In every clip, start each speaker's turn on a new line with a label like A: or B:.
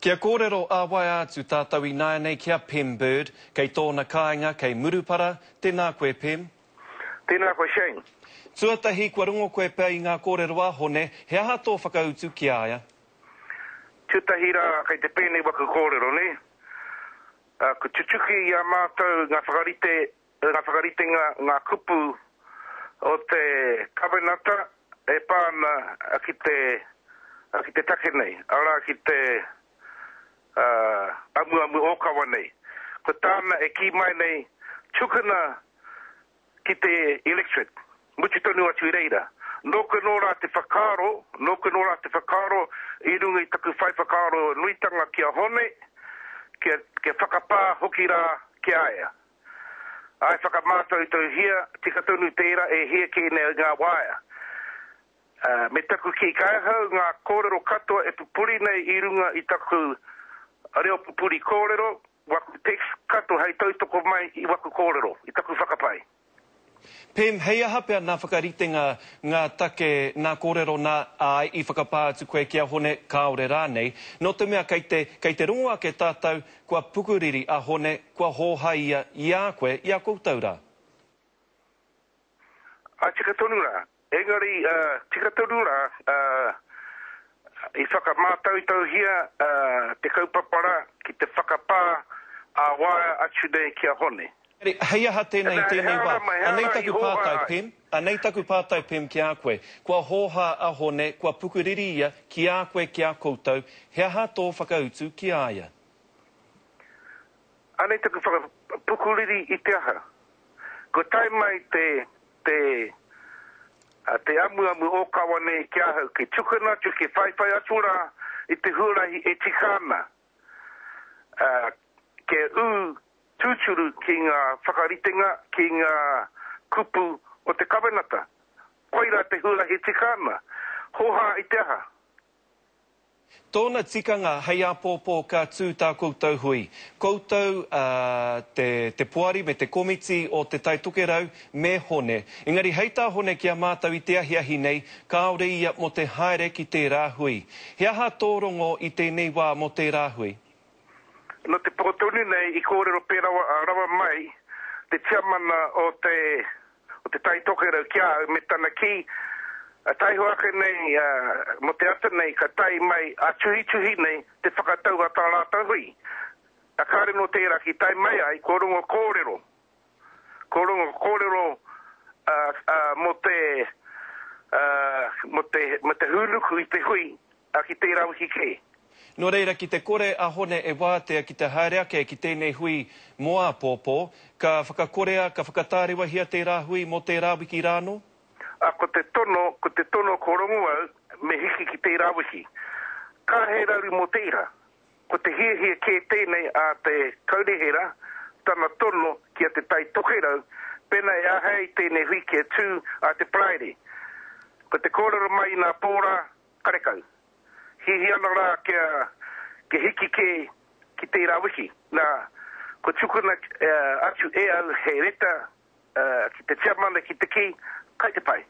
A: Kia kōrero āwai atu tātou I nāianei kia Pem Bird, kei tōna kāinga, kei Murupara, tēnā koe Pem.
B: Tēnā koe Shane.
A: Tuatahi, kua rungo koe pēr I ngā kōrero ahone, he aha tō whakautu ki aia?
B: Tuatahi rā kei te pēnei waka kōrero, ne? Ko tutuki I a mātou ngā whakarite ngā kupu o te kawenata e pāna ki te take nei, ara ki te amu okawa nei. Ko tāna e ki mai nei tukuna ki te electric, mutu tonu atu I reira. Noka nō rā te whakaro, I runga I taku whai whakaro nuitanga kia hone, kia whakapā hoki rā kia aia. Ai whakamātou tau hia, tika tonu tērā e hia ki nei ngā waia. Me taku ki kaihau, ngā kōrero katoa e pupuri nei I runga I taku reo pupuri kōrero, waku text kato hei tautoko mai I waku kōrero, I taku whakapai.
A: Pem, hei aha pia nā whakarite ngā take, nā kōrero nā ai I whakapā atu koe kia hone kāore rānei. Nō te mea, kei te rongoa ke tātou, kua pukuriri a hone, kua hōhaia I a koe, I a koutou rā.
B: Tika tonu rā. Engari, tika tonu rā, I whakamātau tau hia te kaupapara ki te whakapā a waia atu nei kia hone.
A: Hei aha tēnei wā. Anei taku pātai Pem, anei taku pātai Pem ki a koe. Kua hōha a hone, kua pukuriri ia ki a koe ki a koutou, he aha tō whakautu ki aia?
B: Anei taku pukuriri I te aha. Ko tai mai te amu okawa nei ki ahau, ki tukuna atu, ki whaiwhai atu rā, I te huarahi e tikana. Ke tūturu ki ngā whakaritenga, ki ngā kupu o te kawenata. Koira te huarahi e tikana. Hoha I te aha.
A: Tōna tikanga hei a pōpō ka tū tā koutou hui. Koutou te puari me te komiti o te taitokerau me hone. Engari hei tā hone ki a mātou I te ahiahi nei, kāore ia mo te haere ki te rāhui. He aha tōrongo I tēnei wā mo te rāhui?
B: No te pokotoni nei I kōrero pērawa rawa mai, te tiamana o te taitokerau kia me tana ki, tai hoake nei, mo te ata nei, ka tai mai atuhi nei, te whakatau a tā rātau hui. A kāre no tērā ki tai mai ai, kōrongo kōrero. Kōrongo kōrero mo te huluku I te hui, a ki te rau hike.
A: No reira, ki te kore a hone e wātea ki te haereake ki tēnei hui moa pōpō, ka whakakorea, ka whakatārewa hia te rāhui mo te rāwiki rāno?
B: Ko te tono korongo au, me hiki ki te rāwiki. Ka he rauri mo teira. Ko te hia ke tēnei a te kaurehera, tana tono ki a te tai tokerau, pena e ahei tēnei hui ki tū a te praere. Ko te kōrero mai nā pōra, karekau. Hi ana rā ke hiki ki te rāwiki. Nā, ko tukuna atu e au he reta ki te tiamana ki te ki, kai te pai.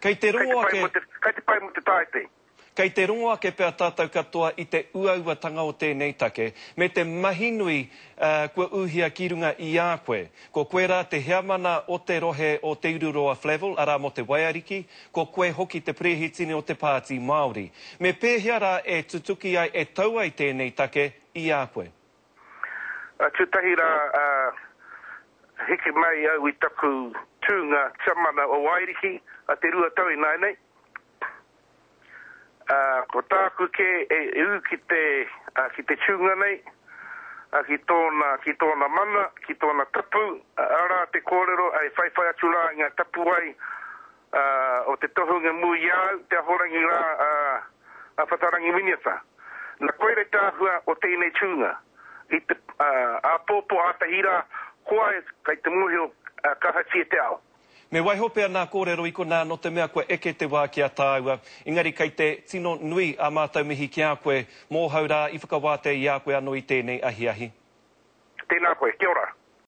A: Kei te
B: pai mo te taite.
A: Kei te rongoa ke pēr tātou katoa I te uauatanga o tēnei take, me te mahinui kua uhia ki runga I a koe. Ko koe rā te heamana o te rohe o te Ururoa Flavel, arā mo te Waiariki, ko koe hoki te prehitini o te Pāti Māori. Me pēhea rā e tutuki ai e tau ai tēnei take I a koe.
B: Tutahi rā hiki mai au I taku tūnga tiamana o Waiariki, a te rua tau I nai. Ko tāku ke e u ki te chunga nei, ki tōna mana, ki tōna tapu, ara te kōrero ai whaiwhai atu rā ngā tapu ai o te tohunga mui au, te ahorangi rā a whatarangi miniata. Na koere tāhua o tēnei chunga, I te āpōpō ātahira, hoa kai te muhio kahati e te ao.
A: Me waihopea nā kōrero I kona no te mea koe eke te wā ki a tāua. Engari kei te tino nui a mātou mihi ki a koe, mō haurā I whakawāte I a koe anō I tēnei ahiahi.
B: Tēnā koe, kia ora.